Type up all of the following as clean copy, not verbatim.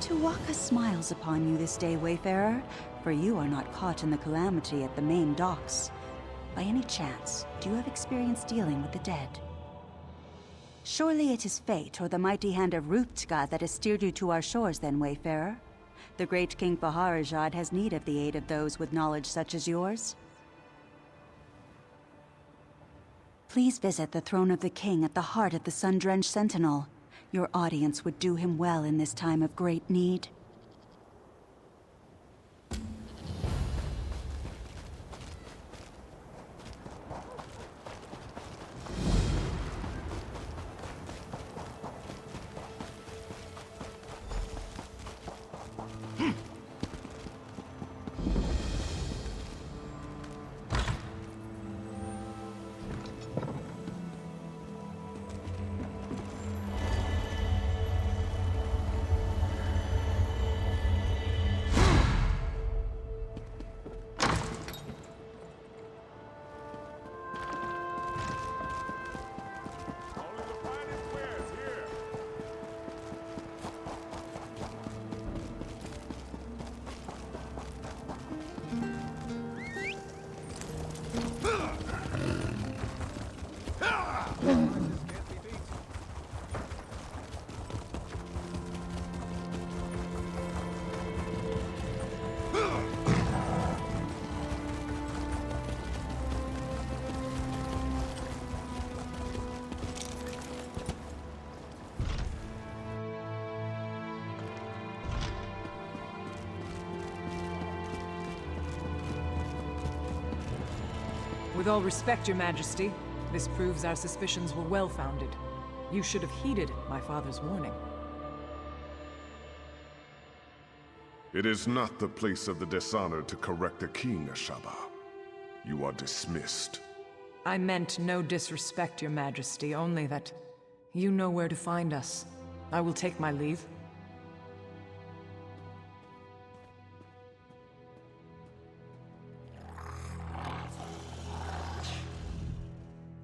Tuwaka smiles upon you this day, Wayfarer, for you are not caught in the calamity at the main docks. By any chance, do you have experience dealing with the dead? Surely it is fate or the mighty hand of Ruptga that has steered you to our shores then, Wayfarer. The great King Baharajad has need of the aid of those with knowledge such as yours. Please visit the throne of the king at the heart of the sun-drenched sentinel. Your audience would do him well in this time of great need. With all respect, Your Majesty, this proves our suspicions were well-founded. You should have heeded my father's warning. It is not the place of the dishonored to correct the king, Ashaba. You are dismissed. I meant no disrespect, Your Majesty, only that you know where to find us. I will take my leave.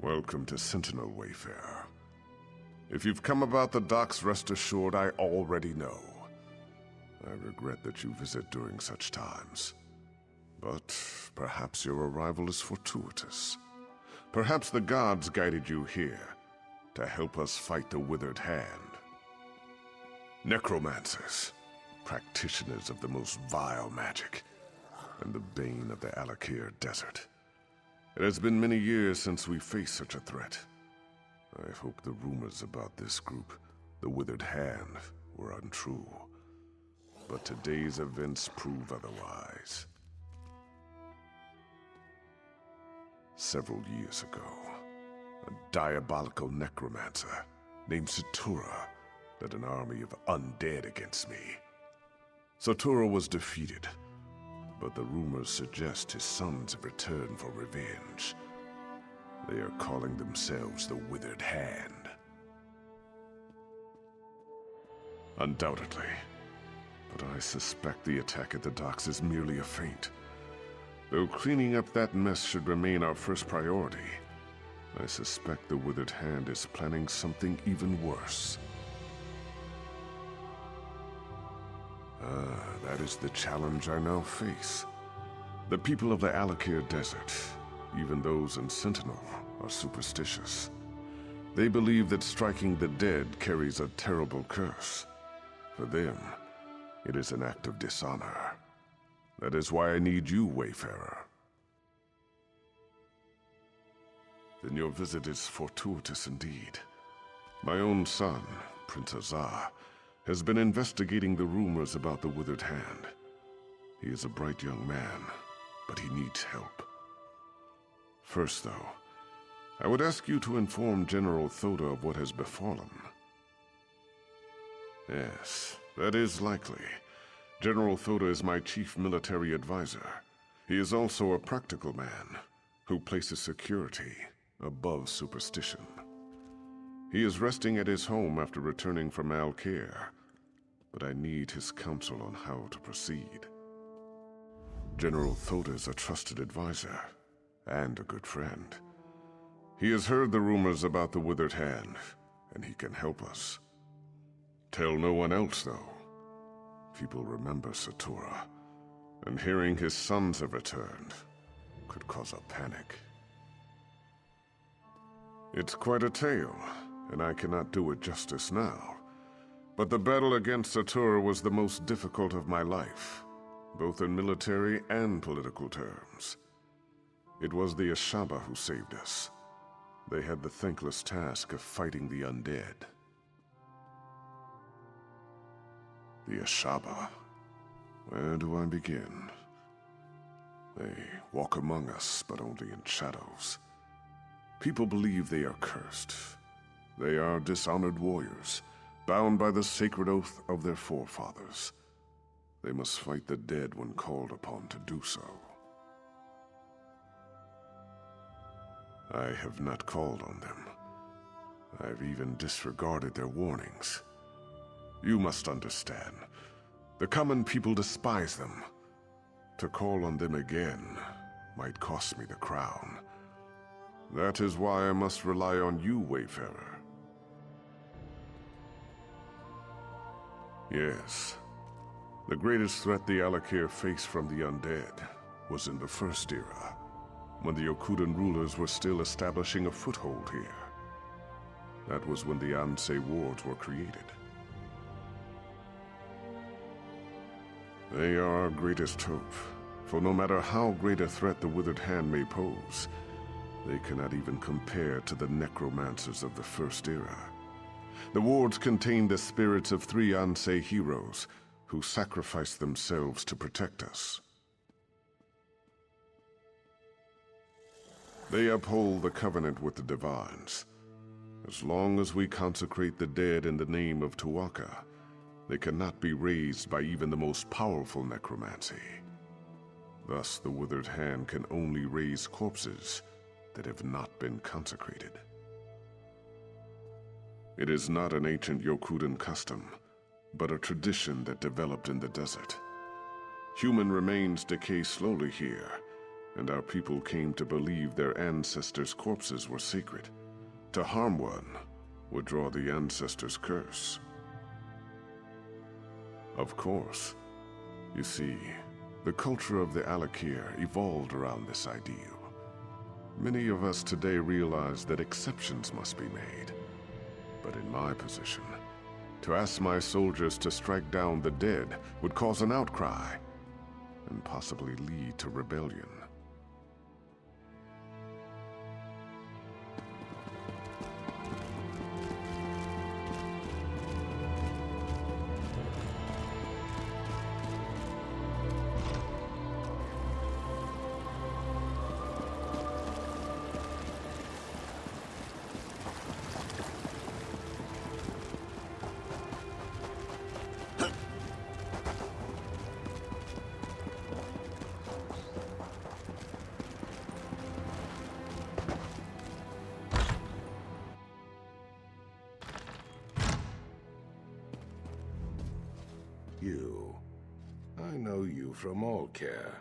Welcome to Sentinel, Wayfarer. If you've come about the docks, rest assured I already know. I regret that you visit during such times. But perhaps your arrival is fortuitous. Perhaps the gods guided you here to help us fight the Withered Hand. Necromancers, practitioners of the most vile magic, and the bane of the Alakir Desert. It has been many years since we faced such a threat. I hope the rumors about this group, the Withered Hand, were untrue. But today's events prove otherwise. Several years ago, a diabolical necromancer named Satura led an army of undead against me. Satura was defeated, but the rumors suggest his sons have returned for revenge. They are calling themselves the Withered Hand. Undoubtedly. But I suspect the attack at the docks is merely a feint. Though cleaning up that mess should remain our first priority, I suspect the Withered Hand is planning something even worse. That is the challenge I now face. The people of the Alakir Desert, even those in Sentinel, are superstitious. They believe that striking the dead carries a terrible curse. For them, it is an act of dishonor. That is why I need you, Wayfarer. Then your visit is fortuitous indeed. My own son, Prince Azar, has been investigating the rumors about the Withered Hand. He is a bright young man, but he needs help. First, though, I would ask you to inform General Thoda of what has befallen. Yes, that is likely. General Thoda is my chief military advisor. He is also a practical man who places security above superstition. He is resting at his home after returning from Alkir, but I need his counsel on how to proceed. General Thoda is a trusted advisor and a good friend. He has heard the rumors about the Withered Hand, and he can help us. Tell no one else, though. people remember Satura, and hearing his sons have returned could cause a panic. It's quite a tale, and I cannot do it justice now. But the battle against Satura was the most difficult of my life, both in military and political terms. It was the Ashaba who saved us. They had the thankless task of fighting the undead. The Ashaba. Where do I begin? They walk among us, but only in shadows. People believe they are cursed. They are dishonored warriors, bound by the sacred oath of their forefathers. They must fight the dead when called upon to do so. I have not called on them. I've even disregarded their warnings. You must understand, the common people despise them. To call on them again might cost me the crown. That is why I must rely on you, Wayfarer. Yes, the greatest threat the Alakir faced from the undead was in the First Era, when the Okudan rulers were still establishing a foothold here. That was when the Ansei wards were created. They are our greatest hope, for no matter how great a threat the Withered Hand may pose, they cannot even compare to the necromancers of the First Era. The wards contain the spirits of 3 Ansei heroes who sacrificed themselves to protect us. They uphold the covenant with the Divines. As long as we consecrate the dead in the name of Tuaka, they cannot be raised by even the most powerful necromancy. Thus, the Withered Hand can only raise corpses that have not been consecrated. It is not an ancient Yokudan custom, but a tradition that developed in the desert. Human remains decay slowly here, and our people came to believe their ancestors' corpses were sacred. To harm one would draw the ancestors' curse. Of course. You see, the culture of the Alakir evolved around this ideal. Many of us today realize that exceptions must be made. But in my position, to ask my soldiers to strike down the dead would cause an outcry, and possibly lead to rebellion. You. I know you from Allcare.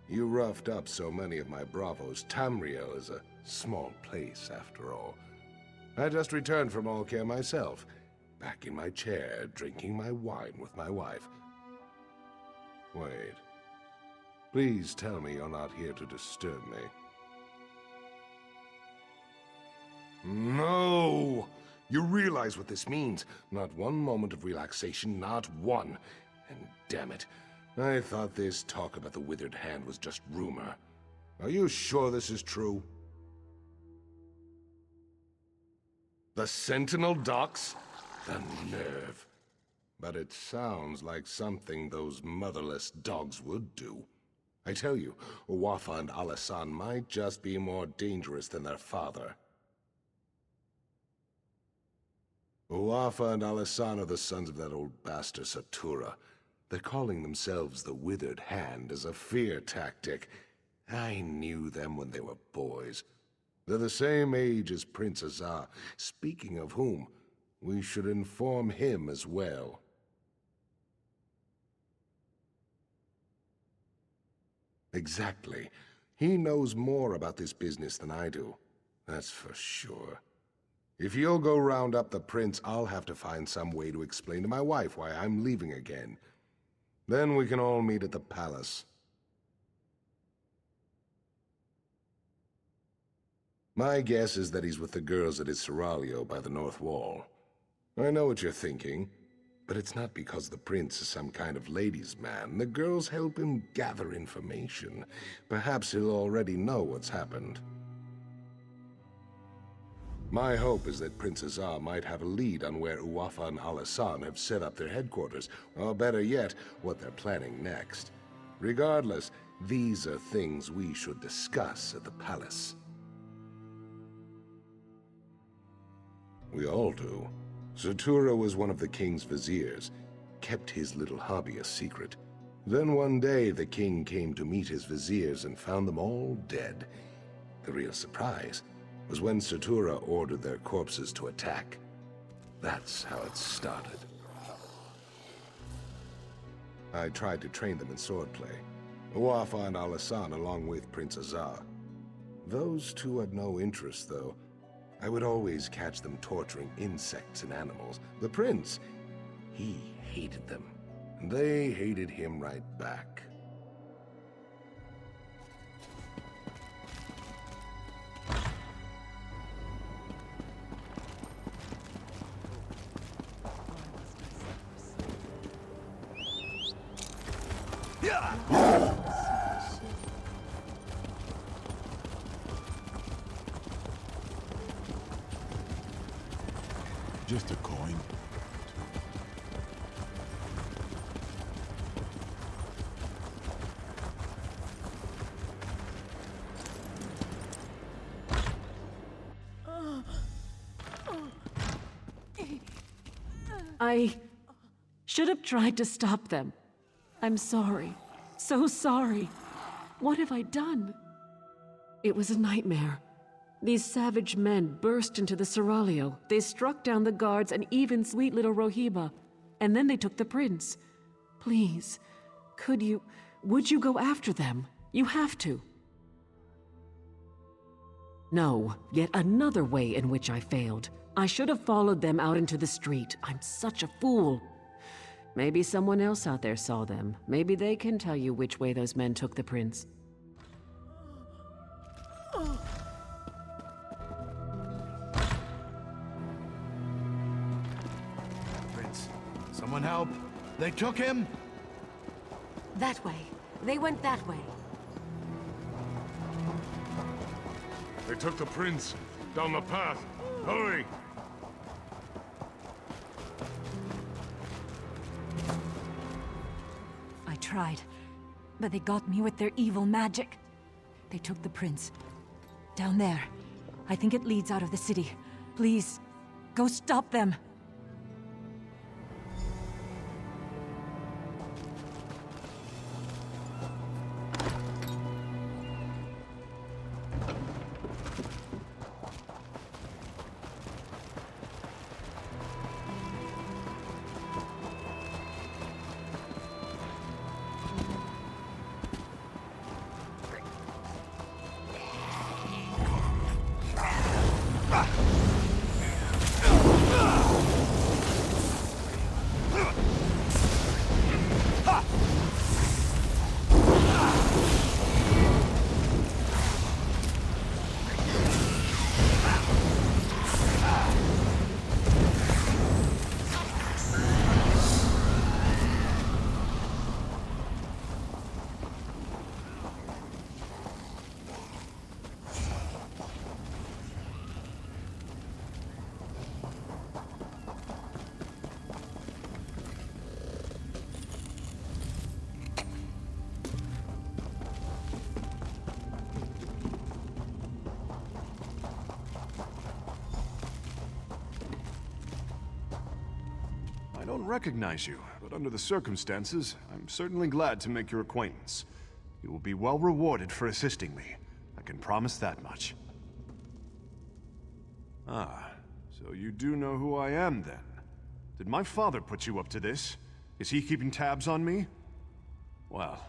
You roughed up so many of my bravos. Tamriel is a small place, after all. I just returned from Allcare myself, back in my chair, drinking my wine with my wife. Wait. Please tell me you're not here to disturb me. No! You realize what this means. Not one moment of relaxation, not one. And damn it, I thought this talk about the Withered Hand was just rumor. Are you sure this is true? The Sentinel docks? The nerve. But it sounds like something those motherless dogs would do. I tell you, Uwafa and Alasan might just be more dangerous than their father. Uwafa and Alasan are the sons of that old bastard Satura. They're calling themselves the Withered Hand as a fear tactic. I knew them when they were boys. They're the same age as Prince Azar. Speaking of whom, we should inform him as well. Exactly. He knows more about this business than I do. That's for sure. If you'll go round up the prince, I'll have to find some way to explain to my wife why I'm leaving again. Then we can all meet at the palace. My guess is that he's with the girls at his seraglio by the north wall. I know what you're thinking, but it's not because the prince is some kind of ladies' man. The girls help him gather information. Perhaps he'll already know what's happened. My hope is that Prince Azar might have a lead on where Uwafa and Al-Hassan have set up their headquarters, or better yet, what they're planning next. Regardless, these are things we should discuss at the palace. We all do. Satura was one of the king's viziers, kept his little hobby a secret. Then one day the king came to meet his viziers and found them all dead. The real surprise was when Satura ordered their corpses to attack. That's how it started. I tried to train them in swordplay. Uwafa and Al-Hassan along with Prince Azar. Those two had no interest, though. I would always catch them torturing insects and animals. The prince, he hated them. And they hated him right back. Just a coin. I should have tried to stop them. I'm sorry. So sorry. What have I done? It was a nightmare. These savage men burst into the seraglio. They struck down the guards and even sweet little Rohiba. And then they took the prince. Please, would you go after them? You have to. No, yet another way in which I failed. I should have followed them out into the street. I'm such a fool. Maybe someone else out there saw them. Maybe they can tell you which way those men took the prince. Prince, someone help! They took him! That way. They went that way. They took the prince down the path. Hurry! I tried, but they got me with their evil magic. They took the prince. Down there. I think it leads out of the city. Please, go stop them. I don't recognize you, but under the circumstances, I'm certainly glad to make your acquaintance. You will be well rewarded for assisting me. I can promise that much. Ah, so you do know who I am, then? Did my father put you up to this? Is he keeping tabs on me? Well,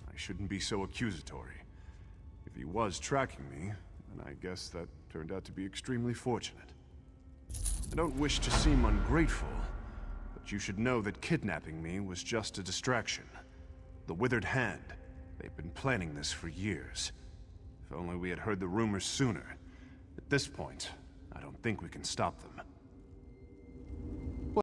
I shouldn't be so accusatory. If he was tracking me, then I guess that turned out to be extremely fortunate. I don't wish to seem ungrateful, but But you should know that kidnapping me was just a distraction. The Withered Hand, they've been planning this for years. If only we had heard the rumors sooner. At this point, I don't think we can stop them.